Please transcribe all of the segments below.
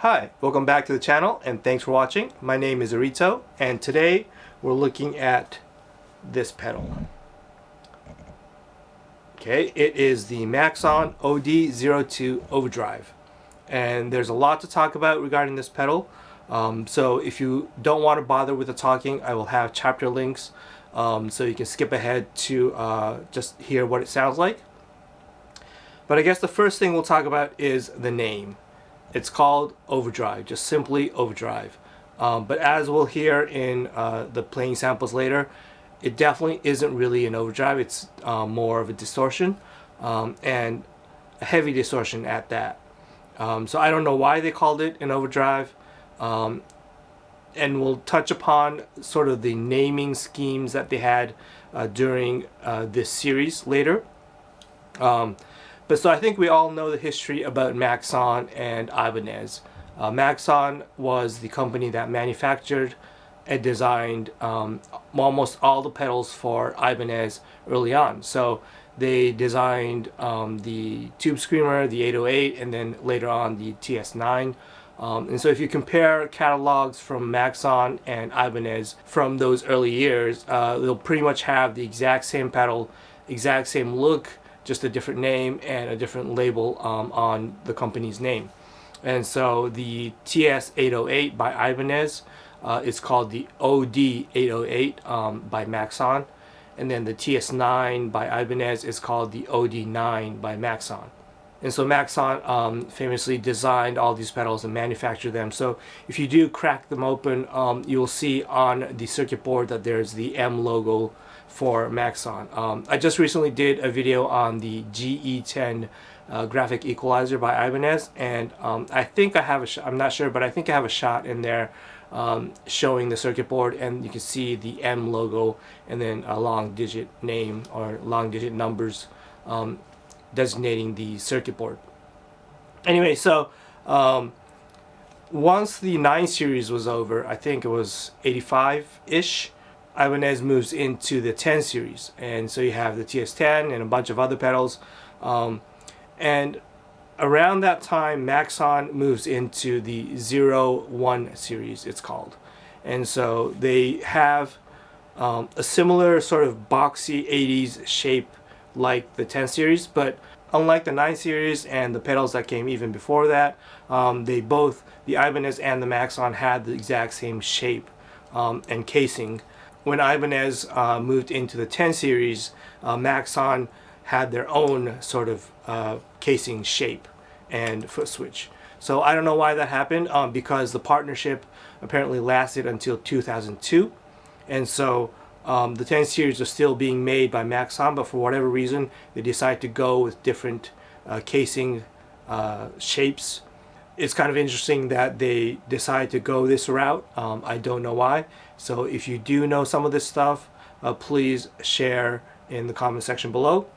Hi, welcome back to the channel and thanks for watching. My name is Arito and today we're looking at this pedal. Okay, it is the Maxon OD-02 Overdrive and there's a lot to talk about regarding this pedal. So if you don't want to bother with the talking, I will have chapter links so you can skip ahead to just hear what it sounds like. But I guess the first thing we'll talk about is the name. It's called Overdrive, just simply Overdrive. But as we'll hear in the playing samples later, it definitely isn't really an overdrive. It's more of a distortion and a heavy distortion at that. So I don't know why they called it an overdrive. And we'll touch upon sort of the naming schemes that they had during this series later. But so I think we all know the history about Maxon and Ibanez. Maxon was the company that manufactured and designed almost all the pedals for Ibanez early on. So they designed the Tube Screamer, the 808, and then later on the TS9. And so if you compare catalogs from Maxon and Ibanez from those early years, they'll pretty much have the exact same pedal, exact same look, just a different name and a different label on the company's name. And so the TS808 by Ibanez is called the OD-08 by Maxon, and then the TS9 by Ibanez is called the OD-9 by Maxon. And so Maxon famously designed all these pedals and manufactured them. So if you do crack them open, you'll see on the circuit board that there's the M logo for Maxon. I just recently did a video on the GE10 graphic equalizer by Ibanez, and I think I have I'm not sure, but I think I have a shot in there showing the circuit board, and you can see the M logo and then a long digit name or long digit numbers designating the circuit board. Anyway, so once the 9 series was over, I think it was 85-ish, Ibanez moves into the 10 series, and so you have the TS10 and a bunch of other pedals, and around that time Maxon moves into the 01 series, it's called. And so they have a similar sort of boxy 80s shape like the 10 series, but unlike the 9 series and the pedals that came even before that, they both, the Ibanez and the Maxon, had the exact same shape and casing. When Ibanez moved into the 10 series, Maxon had their own sort of casing shape and foot switch. So I don't know why that happened, because the partnership apparently lasted until 2002, and so the 10 series are still being made by Maxon, but for whatever reason they decided to go with different casing shapes. It's kind of interesting that they decided to go this route. I don't know why. So if you do know some of this stuff, please share in the comment section below.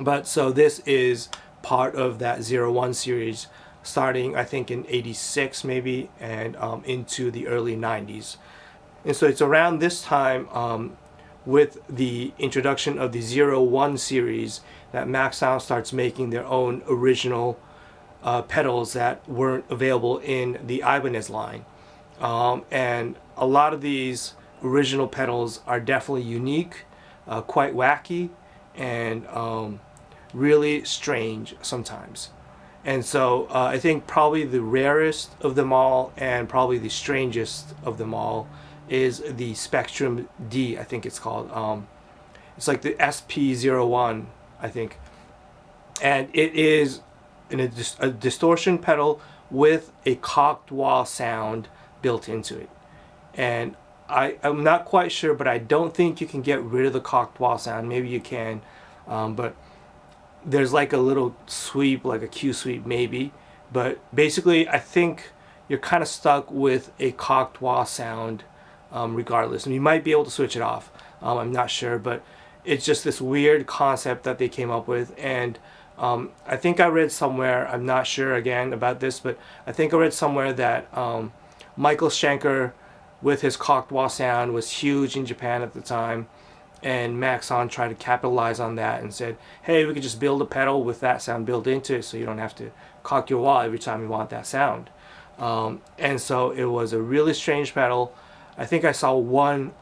But so this is part of that 01 series, starting I think in 86 maybe, and into the early 90s. And so it's around this time, with the introduction of the 01 series, that Maxon starts making their own original pedals that weren't available in the Ibanez line. And a lot of these original pedals are definitely unique, quite wacky, and really strange sometimes. And so I think probably the rarest of them all and probably the strangest of them all is the Spectrum D, I think it's called. It's like the SP01, I think. And it is a distortion pedal with a cocked wah sound built into it. And I'm not quite sure, but I don't think you can get rid of the cocked wah sound. Maybe you can, but there's like a little sweep, like a Q sweep maybe. But basically I think you're kind of stuck with a cocked wah sound regardless. And you might be able to switch it off. I'm not sure, but it's just this weird concept that they came up with. And I think I read somewhere, I'm not sure again about this, but I think I read somewhere that Michael Schenker with his cocked wah sound was huge in Japan at the time, and Maxon tried to capitalize on that and said, hey, we could just build a pedal with that sound built into it so you don't have to cock your wall every time you want that sound. And so it was a really strange pedal. I think I saw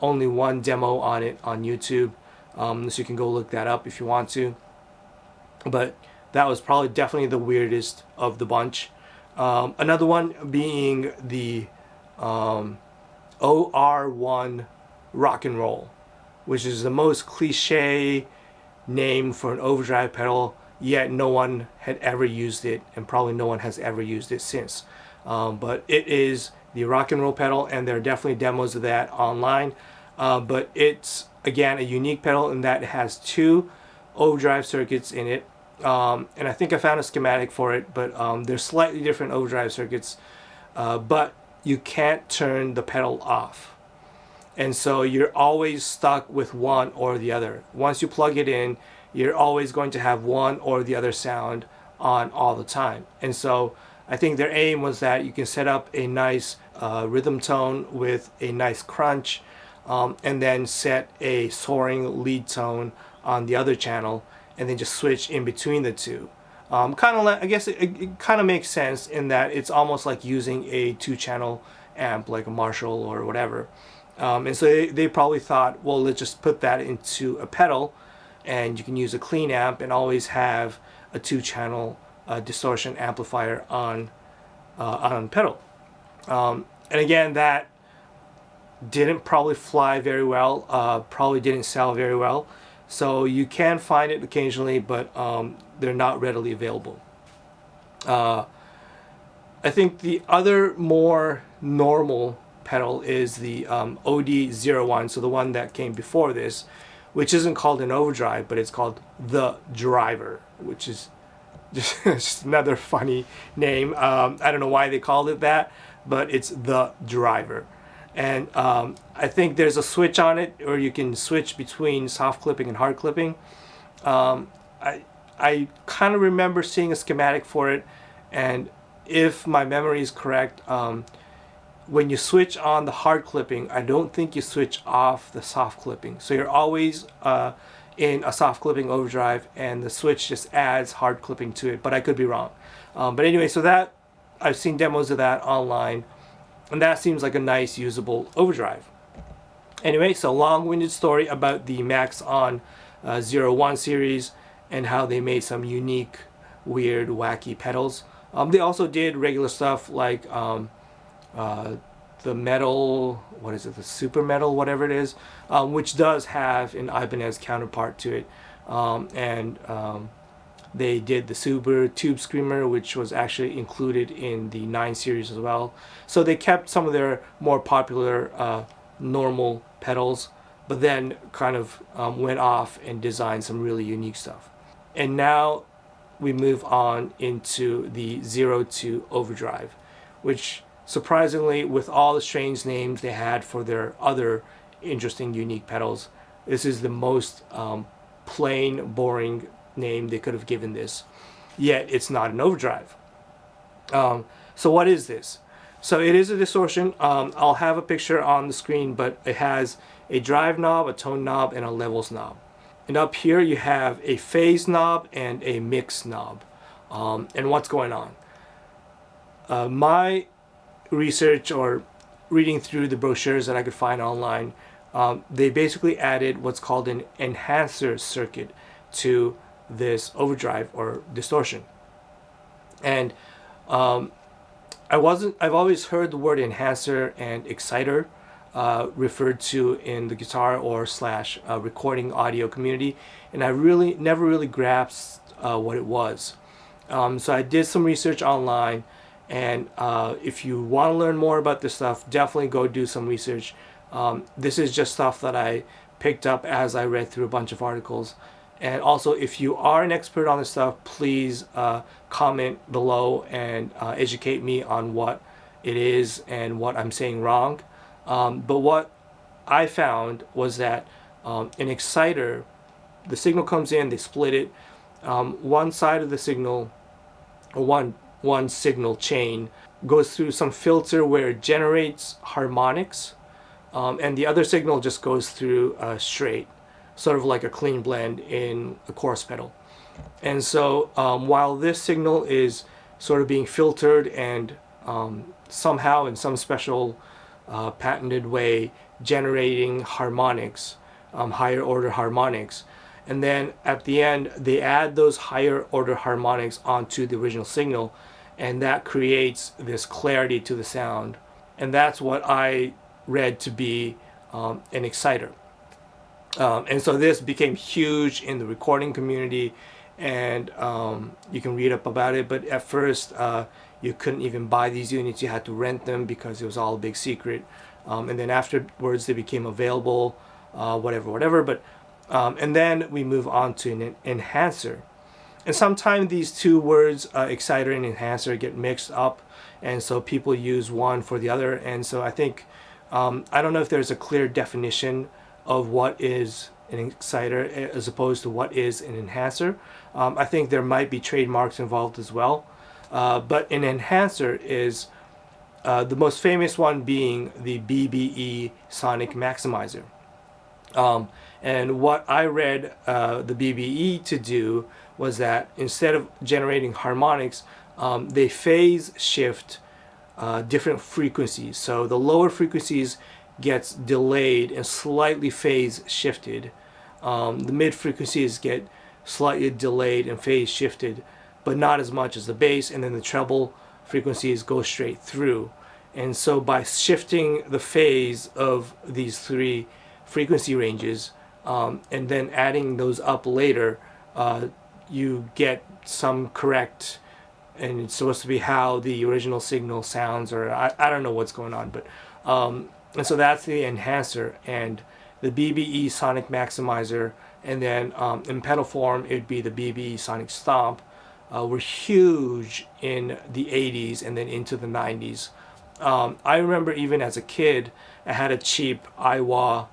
only one demo on it on YouTube, so you can go look that up if you want to. But that was probably definitely the weirdest of the bunch. Another one being the OR-01 rock and roll, which is the most cliche name for an overdrive pedal, yet no one had ever used it, and probably no one has ever used it since. But it is the rock and roll pedal, and there are definitely demos of that online. But it's, again, a unique pedal in that it has two overdrive circuits in it. And I think I found a schematic for it, but they're slightly different overdrive circuits. But you can't turn the pedal off. And so you're always stuck with one or the other. Once you plug it in, you're always going to have one or the other sound on all the time. And so I think their aim was that you can set up a nice rhythm tone with a nice crunch, and then set a soaring lead tone on the other channel, and then just switch in between the two. Kind of like, I guess it kind of makes sense in that it's almost like using a two-channel amp like a Marshall or whatever. And so they probably thought, well, let's just put that into a pedal, and you can use a clean amp and always have a two-channel distortion amplifier on pedal. And again, that didn't probably fly very well, probably didn't sell very well. So you can find it occasionally, but they're not readily available. I think the other more normal pedal is the OD-01, so the one that came before this, which isn't called an overdrive, but it's called the driver, which is just another funny name. I don't know why they called it that, but it's the driver. And I think there's a switch on it, or you can switch between soft clipping and hard clipping. I kind of remember seeing a schematic for it, and if my memory is correct, when you switch on the hard clipping, I don't think you switch off the soft clipping. So you're always in a soft clipping overdrive, and the switch just adds hard clipping to it, but I could be wrong. But anyway, so that, I've seen demos of that online, and that seems like a nice usable overdrive. Anyway, so long-winded story about the Maxon 01 series and how they made some unique, weird, wacky pedals. They also did regular stuff like the metal, what is it, the super metal, whatever it is, which does have an Ibanez counterpart to it. They did the Super Tube Screamer, which was actually included in the 9 series as well. So they kept some of their more popular normal pedals, but then kind of went off and designed some really unique stuff. And now we move on into the 02 Overdrive, which surprisingly, with all the strange names they had for their other interesting, unique pedals, this is the most plain, boring name they could have given this, yet it's not an overdrive. So what is this? So it is a distortion. I'll have a picture on the screen, but it has a drive knob, a tone knob, and a levels knob. And up here you have a phase knob and a mix knob. And what's going on? My research or reading through the brochures that I could find online, they basically added what's called an enhancer circuit to this overdrive or distortion. And I've always heard the word enhancer and exciter referred to in the guitar or slash recording audio community, and I never really grasped what it was. So I did some research online, and if you want to learn more about this stuff, definitely go do some research. This is just stuff that I picked up as I read through a bunch of articles. And also, if you are an expert on this stuff, please comment below and educate me on what it is and what I'm saying wrong. But what I found was that an exciter, the signal comes in, they split it. One side of the signal, or one signal chain, goes through some filter where it generates harmonics, and the other signal just goes through straight, sort of like a clean blend in a chorus pedal. And so while this signal is sort of being filtered and somehow in some special patented way generating harmonics, higher order harmonics. And then at the end they add those higher order harmonics onto the original signal, and that creates this clarity to the sound. And that's what I read to be an exciter. And so this became huge in the recording community, and you can read up about it. But at first, you couldn't even buy these units; you had to rent them because it was all a big secret. And then afterwards, they became available, whatever. But and then we move on to an enhancer. And sometimes these two words, exciter and enhancer, get mixed up, and so people use one for the other. And so I think I don't know if there's a clear definition of what is an exciter as opposed to what is an enhancer. I think there might be trademarks involved as well. But an enhancer is the most famous one being the BBE sonic maximizer. And what I read the BBE to do was that instead of generating harmonics, they phase shift different frequencies. So the lower frequencies gets delayed and slightly phase shifted. The mid frequencies get slightly delayed and phase shifted, but not as much as the bass. And then the treble frequencies go straight through. And so by shifting the phase of these three frequency ranges and then adding those up later, you get some correct, and it's supposed to be how the original signal sounds, or I don't know what's going on, but and so that's the enhancer. And the BBE sonic maximizer, and then in pedal form it would be the BBE sonic stomp, were huge in the 80s and then into the 90s. I remember even as a kid I had a cheap Iowa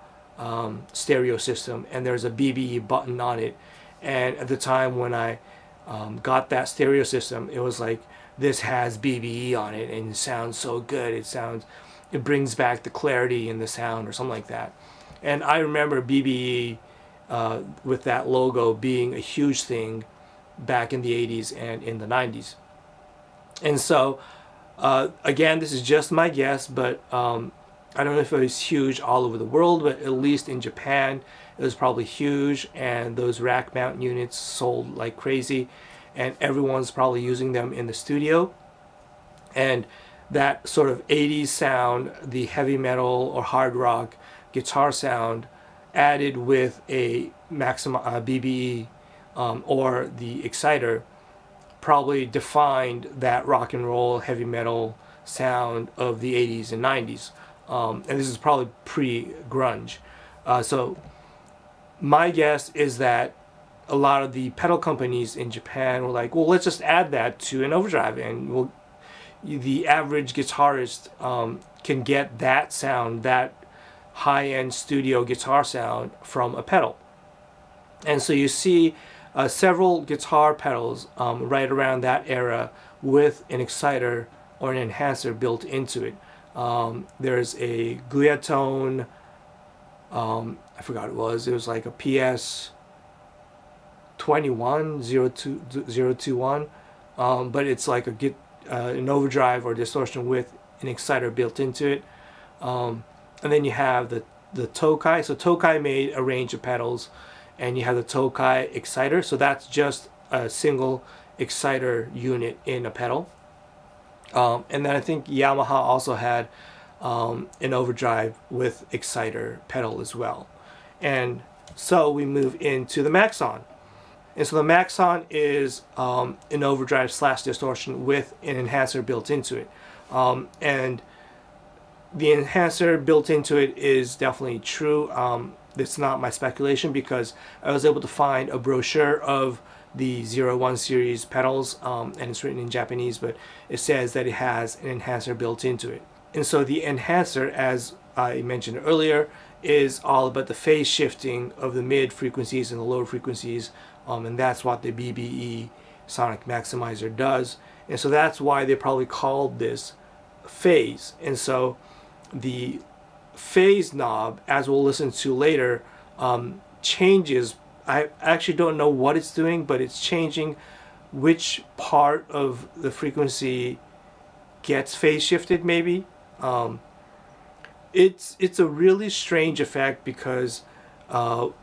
stereo system, and there's a BBE button on it. And at the time when I got that stereo system, it was like, this has BBE on it and it sounds so good. It brings back the clarity in the sound or something like that. And I remember BBE with that logo being a huge thing back in the 80s and in the 90s. And so again, this is just my guess, but I don't know if it was huge all over the world, but at least in Japan it was probably huge, and those rack mount units sold like crazy, and everyone's probably using them in the studio. And that sort of 80s sound, the heavy metal or hard rock guitar sound, added with a maximum BBE or the exciter, probably defined that rock and roll heavy metal sound of the 80s and 90s. And this is probably pre-grunge. So my guess is that a lot of the pedal companies in Japan were like, well, let's just add that to an overdrive, and the average guitarist can get that sound, that high-end studio guitar sound, from a pedal. And so you see several guitar pedals right around that era with an exciter or an enhancer built into it. There's a Gliatone, I forgot what it was like a PS 21 021, but it's like an overdrive or distortion with an exciter built into it. And then you have the Tokai. So Tokai made a range of pedals, and you have the Tokai exciter. So that's just a single exciter unit in a pedal. And then I think Yamaha also had an overdrive with exciter pedal as well. And so we move into the Maxon. And so the Maxon is an overdrive / distortion with an enhancer built into it. And the enhancer built into it is definitely true. It's not my speculation, because I was able to find a brochure of the 01 series pedals, and it's written in Japanese, but it says that it has an enhancer built into it. And so the enhancer, as I mentioned earlier, is all about the phase shifting of the mid frequencies and the lower frequencies, and that's what the BBE sonic maximizer does. And so that's why they probably called this phase. And so the phase knob, as we'll listen to later, changes. I actually don't know what it's doing, but it's changing which part of the frequency gets phase shifted maybe. It's a really strange effect because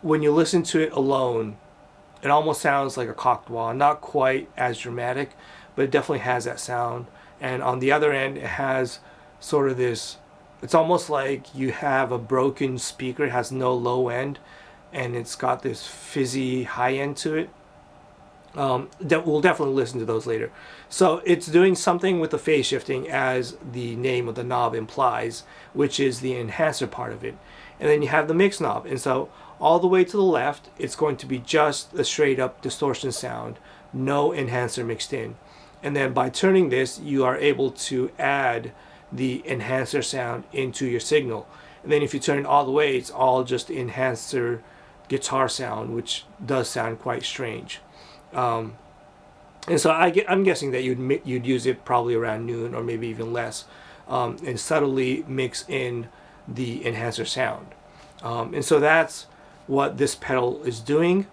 when you listen to it alone, it almost sounds like a cocked wah. Not quite as dramatic, but it definitely has that sound. And on the other end, it has sort of this, it's almost like you have a broken speaker. It has no low end, and it's got this fizzy high end to it. We'll definitely listen to those later. So it's doing something with the phase shifting, as the name of the knob implies, which is the enhancer part of it. And then you have the mix knob, and so all the way to the left, it's going to be just a straight up distortion sound, no enhancer mixed in. And then by turning this, you are able to add the enhancer sound into your signal. And then if you turn it all the way, it's all just enhancer guitar sound, which does sound quite strange. And so I'm guessing that you'd use it probably around noon or maybe even less, and subtly mix in the enhancer sound. And so that's what this pedal is doing.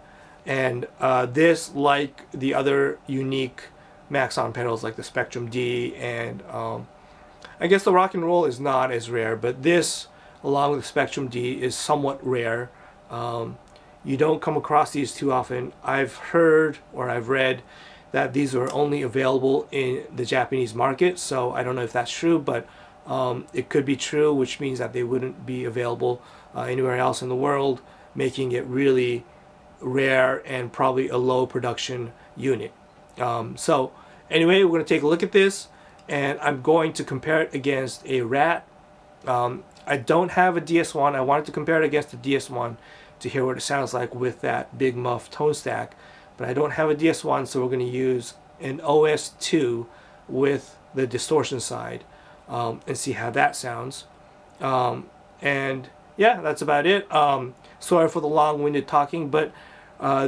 And this, like the other unique Maxon pedals like the Spectrum D, and I guess the Rock and Roll is not as rare, but this, along with the Spectrum D, is somewhat rare. You don't come across these too often. I've heard or I've read that these are only available in the Japanese market, so I don't know if that's true, but it could be true, which means that they wouldn't be available anywhere else in the world, making it really rare and probably a low production unit. So anyway, we're going to take a look at this, and I'm going to compare it against a Rat. I don't have a DS1. I wanted to compare it against the DS1 to hear what it sounds like with that big muff tone stack, but I don't have a DS1, so we're going to use an OS2 with the distortion side, and see how that sounds. And yeah, that's about it. Sorry for the long-winded talking, but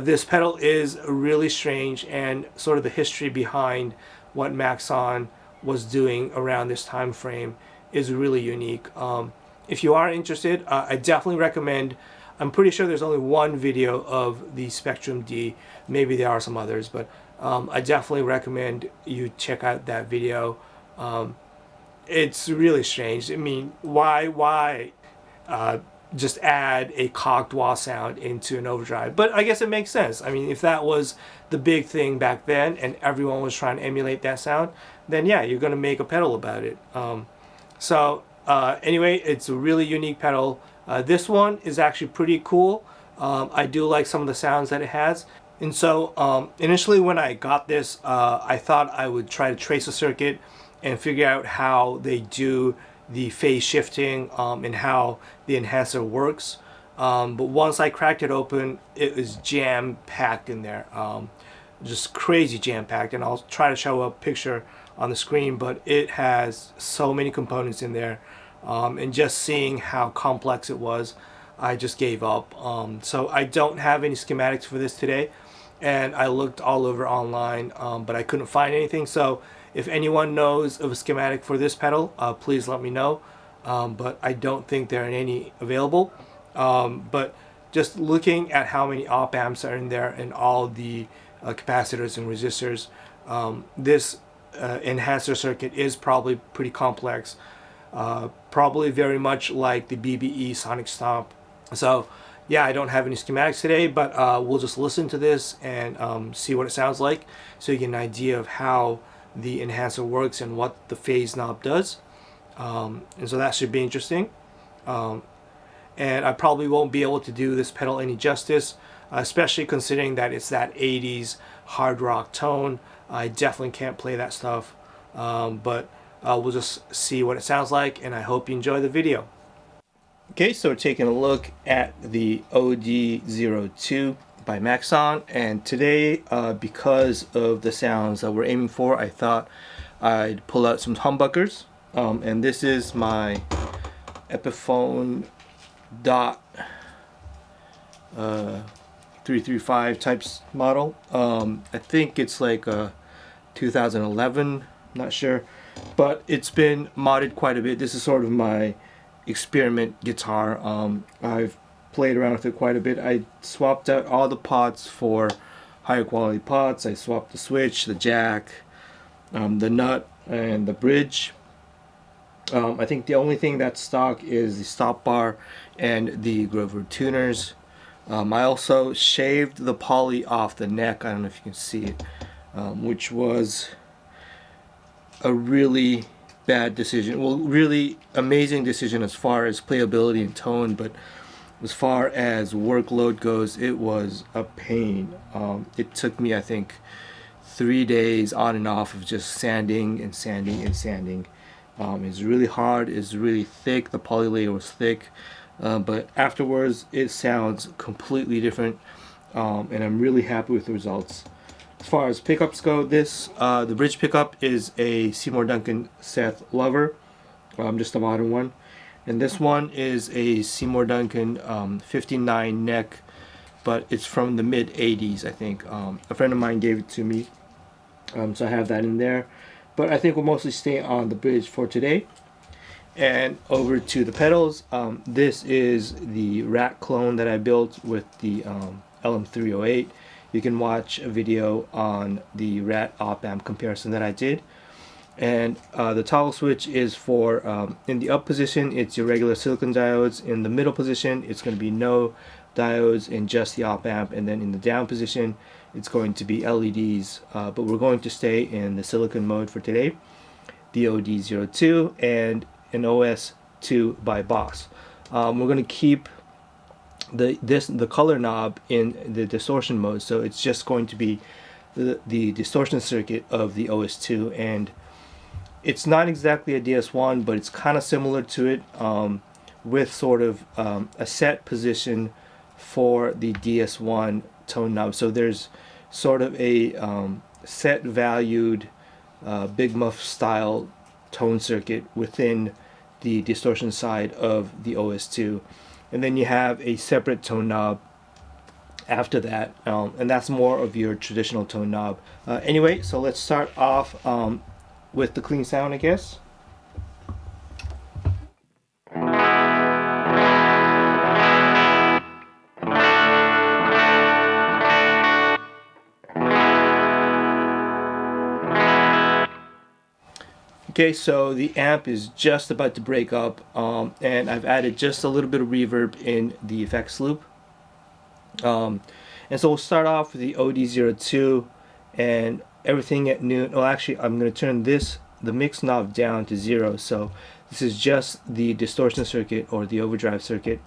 this pedal is really strange, and sort of the history behind what Maxon was doing around this time frame is really unique. If you are interested, I definitely recommend. I'm pretty sure there's only one video of the Spectrum D. Maybe there are some others, but I definitely recommend you check out that video. It's really strange. I mean, why just add a cocked wah sound into an overdrive? But I guess it makes sense. I mean, if that was the big thing back then and everyone was trying to emulate that sound, then yeah, you're going to make a pedal about it. Anyway, it's a really unique pedal. This one is actually pretty cool. I do like some of the sounds that it has. And so initially when I got this, I thought I would try to trace a circuit and figure out how they do the phase shifting and how the enhancer works. But once I cracked it open, it was jam-packed in there. Just crazy jam-packed. And I'll try to show a picture on the screen, but it has so many components in there. And just seeing how complex it was, I just gave up. So I don't have any schematics for this today, and I looked all over online, but I couldn't find anything. So if anyone knows of a schematic for this pedal, please let me know. But I don't think there are any available. But just looking at how many op amps are in there and all the capacitors and resistors, this enhancer circuit is probably pretty complex. Probably very much like the BBE Sonic Stomp. So yeah, I don't have any schematics today, but we'll just listen to this and see what it sounds like, so you get an idea of how the enhancer works and what the phase knob does. And so that should be interesting. And I probably won't be able to do this pedal any justice, especially considering that it's that 80s hard rock tone. I definitely can't play that stuff, but we'll just see what it sounds like, and I hope you enjoy the video. Okay, so we're taking a look at the OD-02 by Maxon, and today, because of the sounds that we're aiming for, I thought I'd pull out some humbuckers. And this is my Epiphone Dot 335 types model. I think it's like a 2011, not sure, but it's been modded quite a bit. This is sort of my experiment guitar. I've played around with it quite a bit. I swapped out all the pots for higher quality pots. I swapped the switch, the jack, the nut, and the bridge. I think the only thing that's stock is the stop bar and the Grover tuners. I also shaved the poly off the neck. I don't know if you can see it, which was a really bad decision. Well, really amazing decision as far as playability and tone, but as far as workload goes, it was a pain. It took me, I think, 3 days on and off of just sanding and sanding and sanding. It's really hard, it's really thick, the poly layer was thick, but afterwards it sounds completely different, and I'm really happy with the results. As far as pickups go, the bridge pickup is a Seymour Duncan Seth Lover, just a modern one, and this one is a Seymour Duncan 59 neck, but it's from the mid 80s, I think. A friend of mine gave it to me, so I have that in there. But I think we'll mostly stay on the bridge for today. And over to the pedals. This is the Rat clone that I built with the LM308. You can watch a video on the Rat op amp comparison that I did. And the toggle switch is for, in the up position, it's your regular silicon diodes. In the middle position, it's going to be no diodes and just the op amp. And then in the down position, it's going to be LEDs, but we're going to stay in the silicon mode for today. The OD-02 and an OS2 by Boss. We're going to keep the color knob in the distortion mode, so it's just going to be the distortion circuit of the OS2, and it's not exactly a DS1, but it's kind of similar to it, with sort of a set position for the DS1 tone knob. So there's sort of a set valued Big Muff style tone circuit within the distortion side of the OS2, and then you have a separate tone knob after that, and that's more of your traditional tone knob. Anyway, so let's start off with the clean sound, I guess. Okay, so the amp is just about to break up, and I've added just a little bit of reverb in the effects loop. And so we'll start off with the OD-02 and everything at noon. Well, actually, I'm going to turn the mix knob down to 0. So this is just the distortion circuit or the overdrive circuit,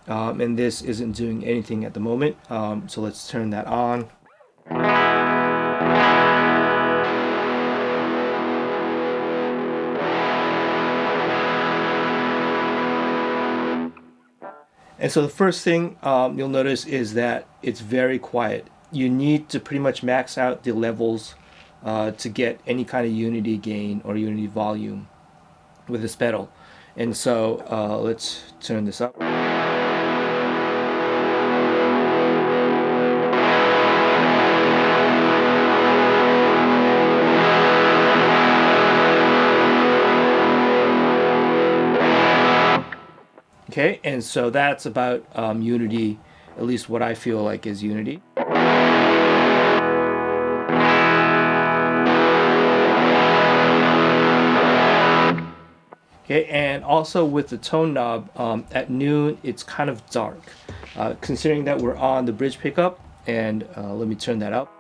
and this isn't doing anything at the moment. So let's turn that on. And so the first thing you'll notice is that it's very quiet. You need to pretty much max out the levels to get any kind of unity gain or unity volume with this pedal. And so let's turn this up. Okay, and so that's about unity, at least what I feel like is unity. Okay, and also with the tone knob, at noon it's kind of dark. Considering that we're on the bridge pickup, and let me turn that up.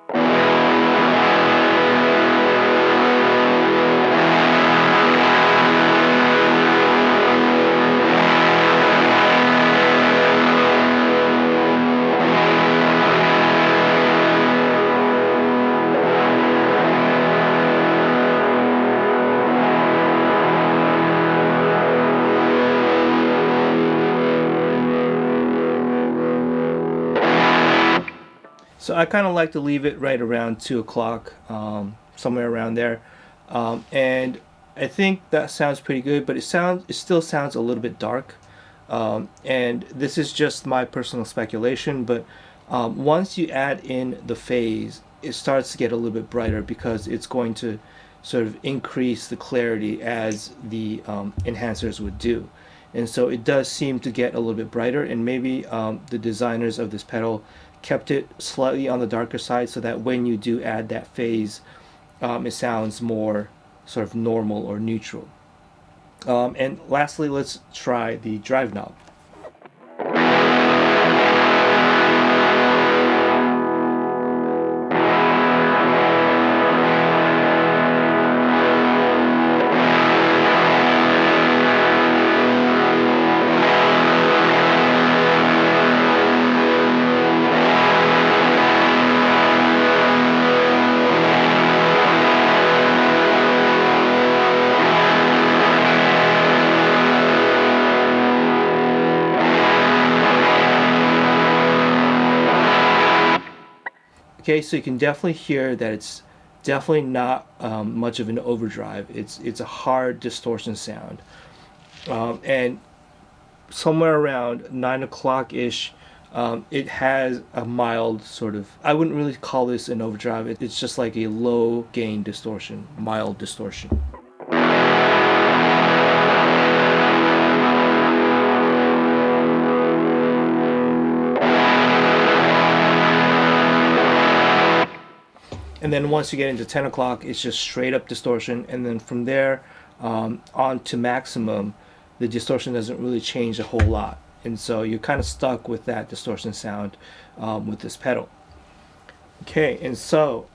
So I kind of like to leave it right around 2 o'clock, somewhere around there, and I think that sounds pretty good. But it still sounds a little bit dark, and this is just my personal speculation. But once you add in the phase, it starts to get a little bit brighter because it's going to sort of increase the clarity as the enhancers would do. And so it does seem to get a little bit brighter, and maybe the designers of this pedal kept it slightly on the darker side so that when you do add that phase, it sounds more sort of normal or neutral. And lastly, let's try the drive knob. Okay, so you can definitely hear that it's definitely not much of an overdrive. It's a hard distortion sound, and somewhere around 9 o'clock ish, it has a mild sort of. I wouldn't really call this an overdrive. It's just like a low gain distortion, mild distortion. And then once you get into 10 o'clock, it's just straight up distortion. And then from there on to maximum, the distortion doesn't really change a whole lot. And so you're kind of stuck with that distortion sound with this pedal. Okay, and so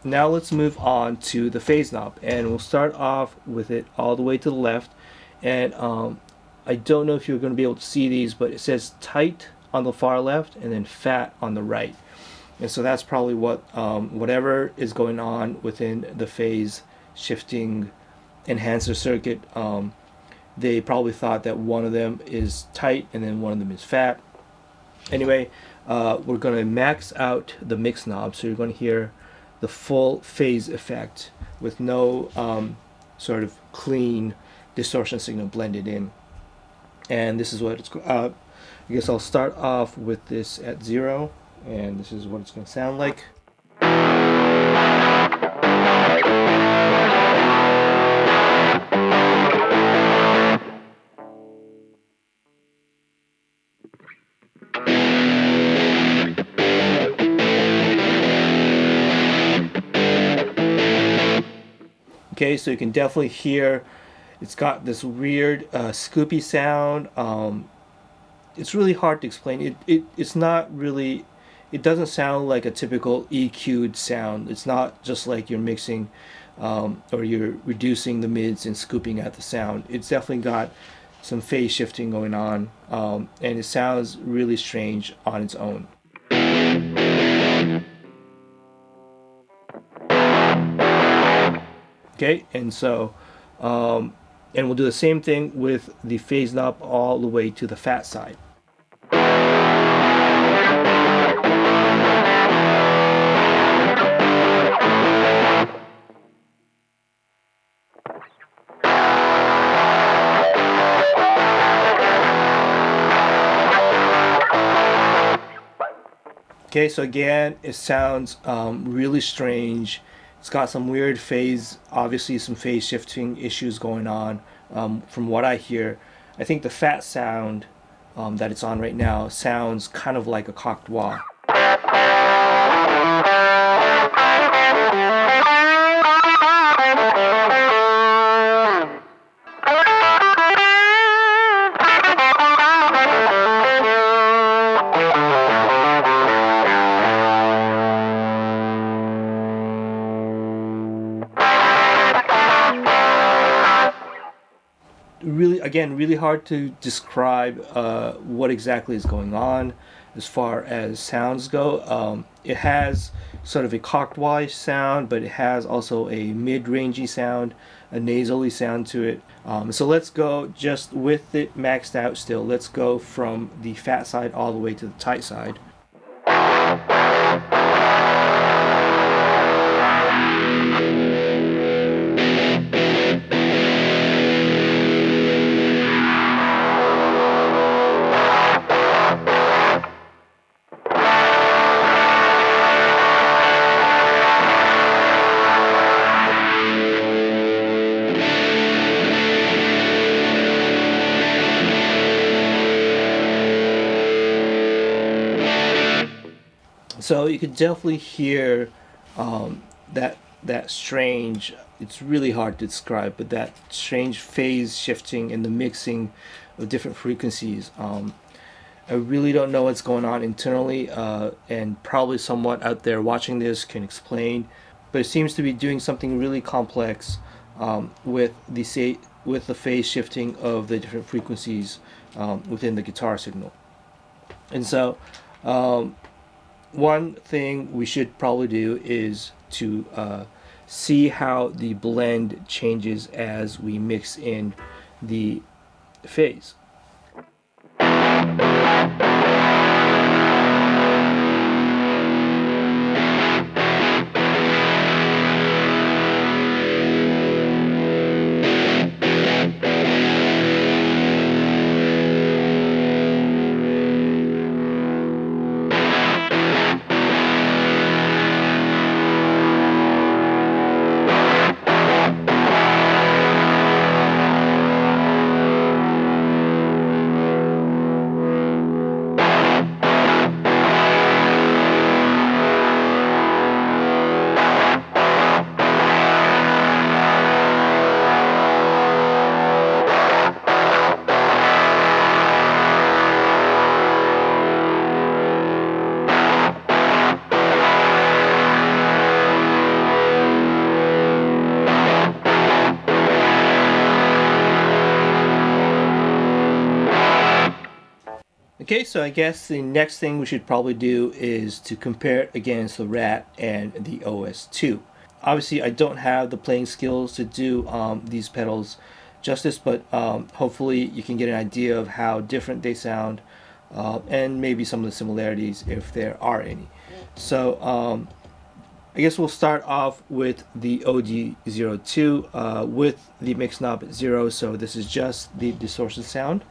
now let's move on to the phase knob. And we'll start off with it all the way to the left. And I don't know if you're going to be able to see these, but it says tight on the far left and then fat on the right. And so that's probably what whatever is going on within the phase shifting enhancer circuit. They probably thought that one of them is tight and then one of them is fat. Anyway, we're going to max out the mix knob, so you're going to hear the full phase effect with no sort of clean distortion signal blended in. And this is what it's. I guess I'll start off with this at 0. And this is what it's going to sound like. Okay, so you can definitely hear it's got this weird scoopy sound. It's really hard to explain. It's not really. It doesn't sound like a typical EQ'd sound. It's not just like you're mixing or you're reducing the mids and scooping at the sound. It's definitely got some phase shifting going on, and it sounds really strange on its own. Okay, and so and we'll do the same thing with the phase knob all the way to the fat side. Okay, so again, it sounds really strange. It's got some weird phase, obviously some phase shifting issues going on. From what I hear, I think the fat sound that it's on right now sounds kind of like a cocked wah. Really hard to describe what exactly is going on as far as sounds go. It has sort of a cocked wah sound, but it has also a mid-rangey sound, a nasally sound to it. So let's go just with it maxed out still. Let's go from the fat side all the way to the tight side. So you could definitely hear that strange, it's really hard to describe, but that strange phase shifting in the mixing of different frequencies. I really don't know what's going on internally, and probably someone out there watching this can explain. But it seems to be doing something really complex with the phase shifting of the different frequencies within the guitar signal. And so, one thing we should probably do is to see how the blend changes as we mix in the phase. Okay, so I guess the next thing we should probably do is to compare it against the Rat and the OS2. Obviously, I don't have the playing skills to do these pedals justice, but hopefully you can get an idea of how different they sound and maybe some of the similarities if there are any. So I guess we'll start off with the OD-02 with the mix knob at 0, so this is just the distortion sound.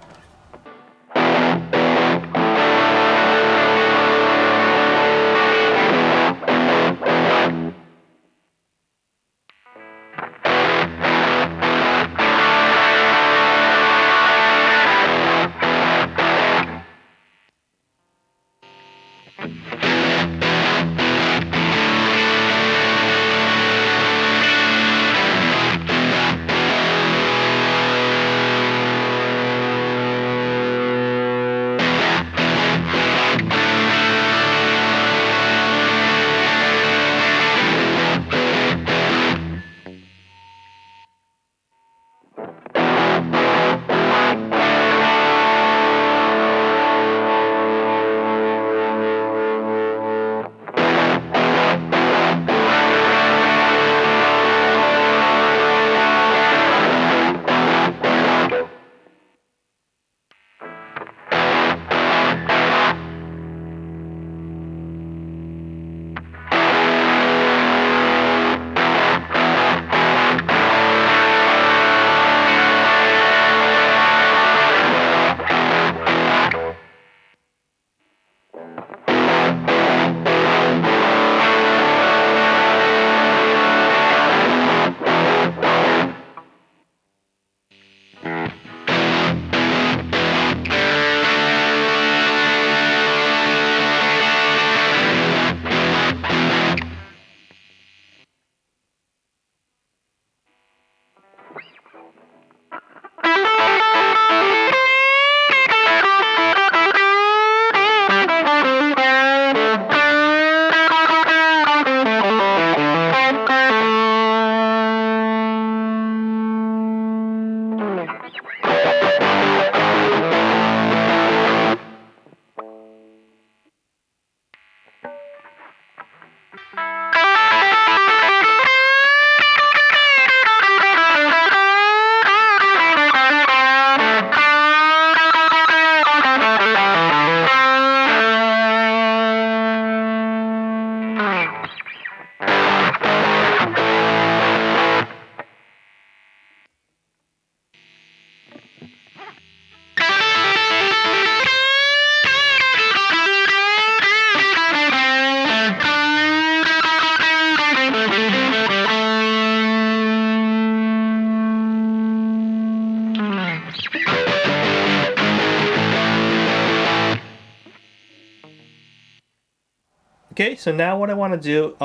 Okay, so now what I want to do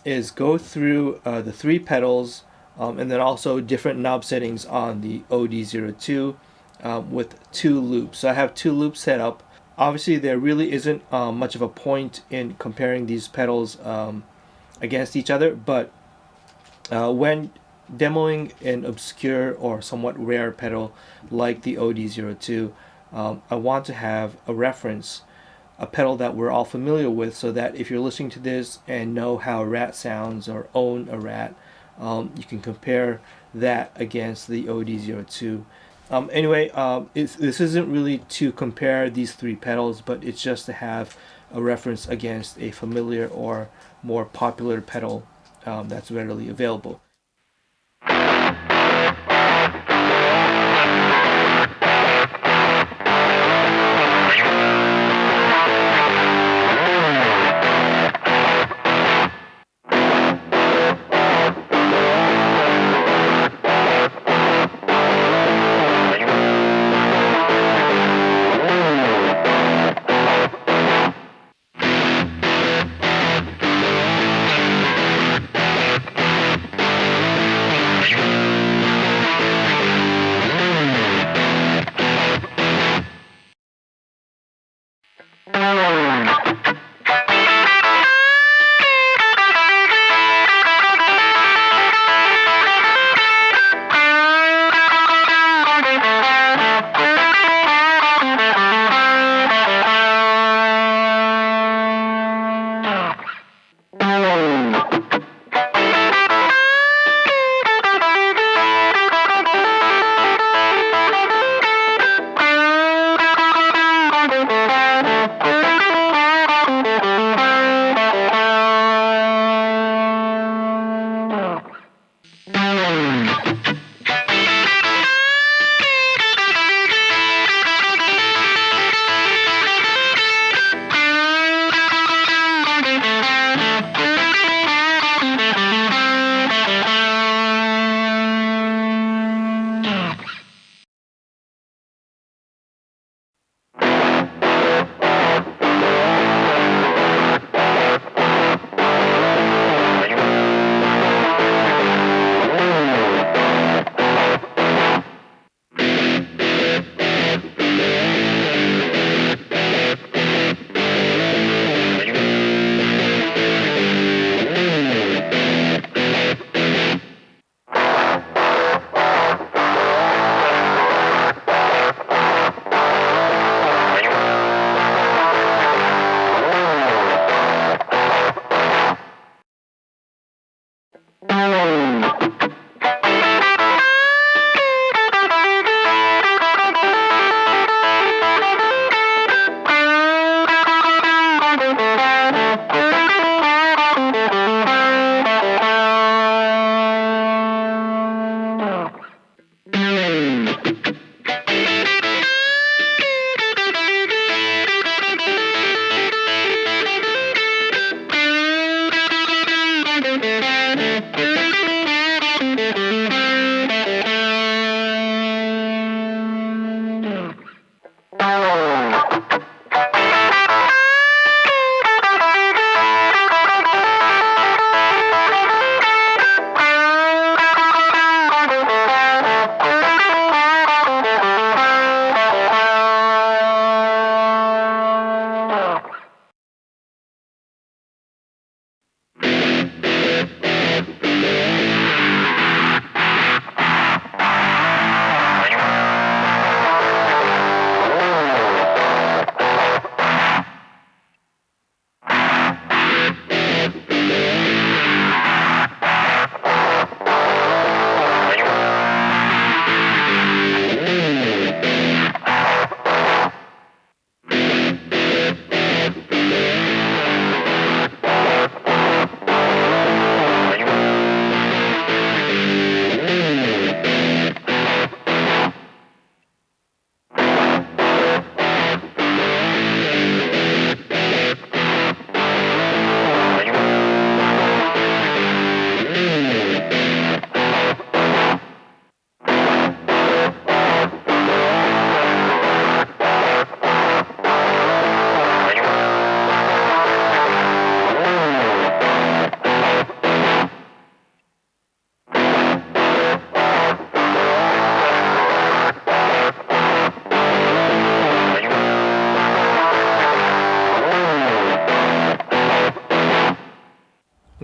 is go through the three pedals and then also different knob settings on the OD-02 with two loops. So I have two loops set up. Obviously, there really isn't much of a point in comparing these pedals against each other, but when demoing an obscure or somewhat rare pedal like the OD-02, I want to have a reference, a pedal that we're all familiar with, so that if you're listening to this and know how a Rat sounds or own a Rat, you can compare that against the OD-02. Anyway, this isn't really to compare these three pedals, but it's just to have a reference against a familiar or more popular pedal that's readily available.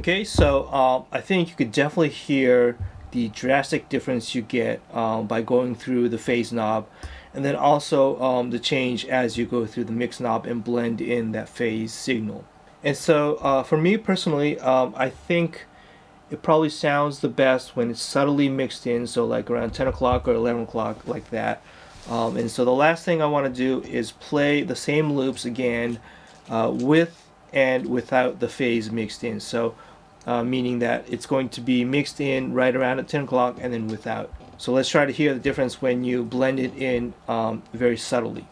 Okay, so I think you could definitely hear the drastic difference you get by going through the phase knob, and then also the change as you go through the mix knob and blend in that phase signal. And so for me personally, I think it probably sounds the best when it's subtly mixed in, so like around 10 o'clock or 11 o'clock, like that. And so the last thing I want to do is play the same loops again with and without the phase mixed in. So meaning that it's going to be mixed in right around at 10 o'clock and then without. So let's try to hear the difference when you blend it in very subtly.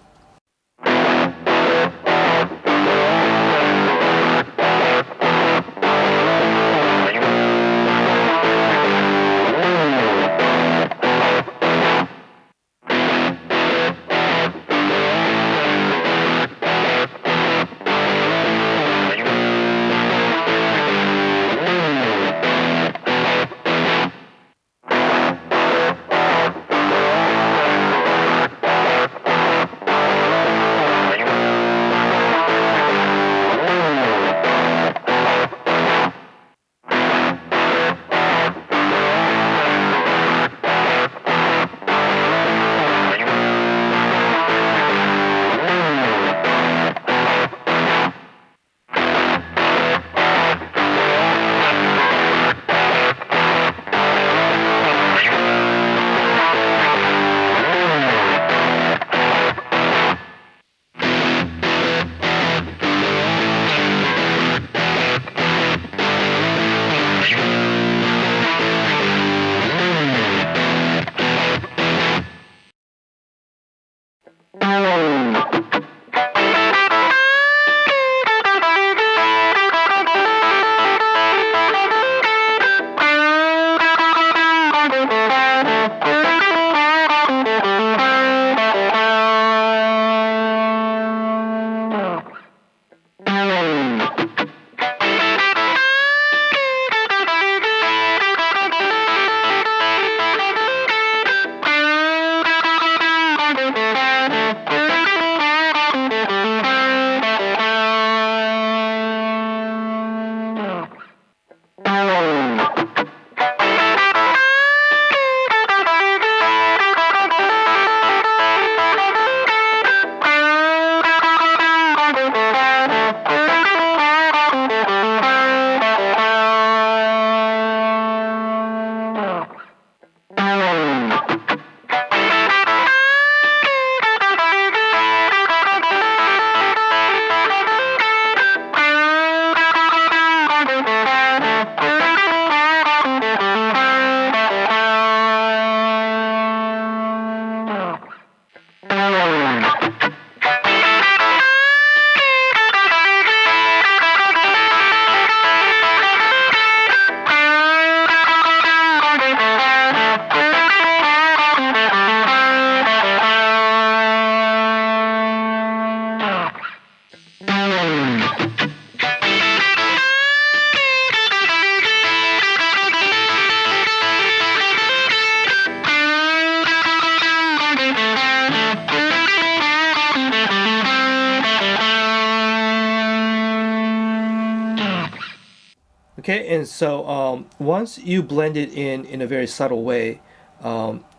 Okay, and so once you blend it in a very subtle way,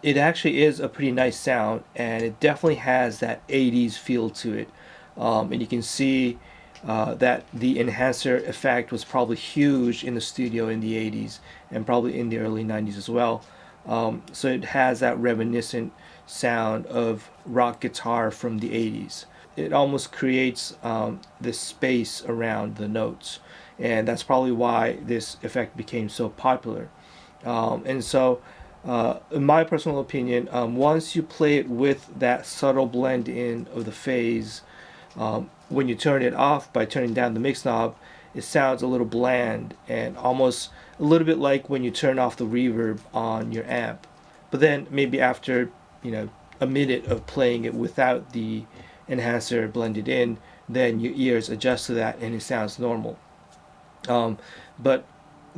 it actually is a pretty nice sound, and it definitely has that 80s feel to it. And you can see that the enhancer effect was probably huge in the studio in the 80s and probably in the early 90s as well. So it has that reminiscent sound of rock guitar from the 80s. It almost creates this space around the notes, and that's probably why this effect became so popular. And so, in my personal opinion, once you play it with that subtle blend in of the phase, when you turn it off by turning down the mix knob, it sounds a little bland and almost a little bit like when you turn off the reverb on your amp. But then maybe after, a minute of playing it without the enhancer blended in, then your ears adjust to that and it sounds normal. But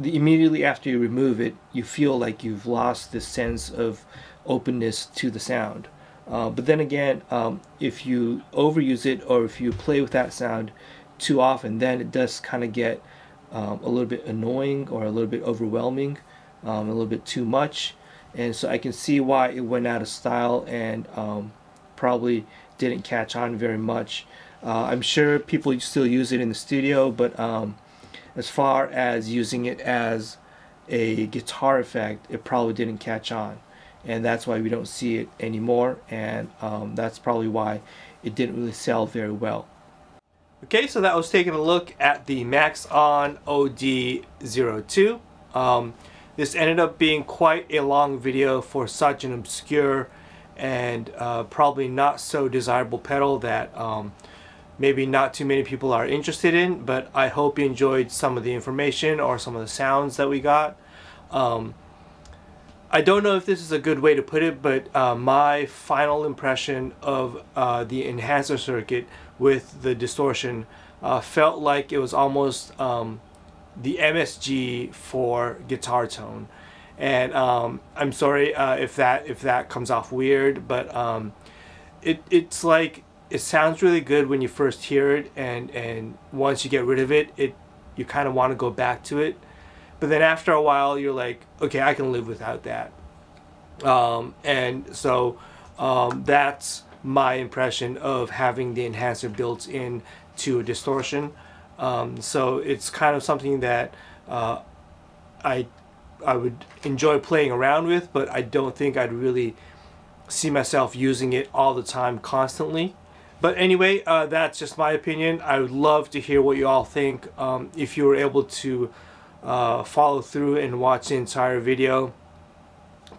immediately after you remove it, you feel like you've lost this sense of openness to the sound. But then again, if you overuse it or if you play with that sound too often, then it does kind of get a little bit annoying or a little bit overwhelming, a little bit too much. And so I can see why it went out of style and probably didn't catch on very much. I'm sure people still use it in the studio, but as far as using it as a guitar effect, it probably didn't catch on, and that's why we don't see it anymore, and that's probably why it didn't really sell very well. Okay, so that was taking a look at the Maxon OD-02. This ended up being quite a long video for such an obscure and probably not so desirable pedal that maybe not too many people are interested in, but I hope you enjoyed some of the information or some of the sounds that we got. I don't know if this is a good way to put it, but my final impression of the enhancer circuit with the distortion felt like it was almost the MSG for guitar tone. And I'm sorry if that comes off weird, but it's like, it sounds really good when you first hear it, and once you get rid of it, you kind of want to go back to it. But then after a while, you're like, okay, I can live without that. And so that's my impression of having the enhancer built in to a distortion. So it's kind of something that I would enjoy playing around with, but I don't think I'd really see myself using it all the time constantly. But anyway, that's just my opinion. I would love to hear what you all think. If you were able to follow through and watch the entire video,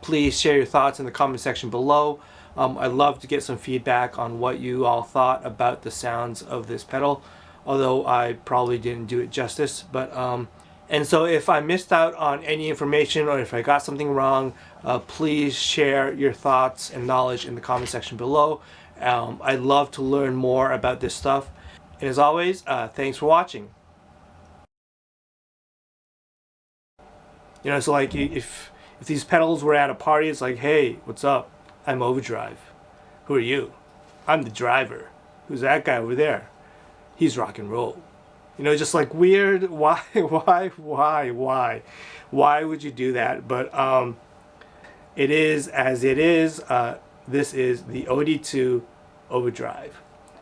please share your thoughts in the comment section below. I'd love to get some feedback on what you all thought about the sounds of this pedal, although I probably didn't do it justice. But and so if I missed out on any information or if I got something wrong, please share your thoughts and knowledge in the comment section below. I'd love to learn more about this stuff. And as always, thanks for watching. You know, so like if these pedals were at a party, it's like, hey, what's up? I'm Overdrive. Who are you? I'm the driver. Who's that guy over there? He's rock and roll. You know, just like weird. Why would you do that? But it is as it is. This is the OD-02 Overdrive.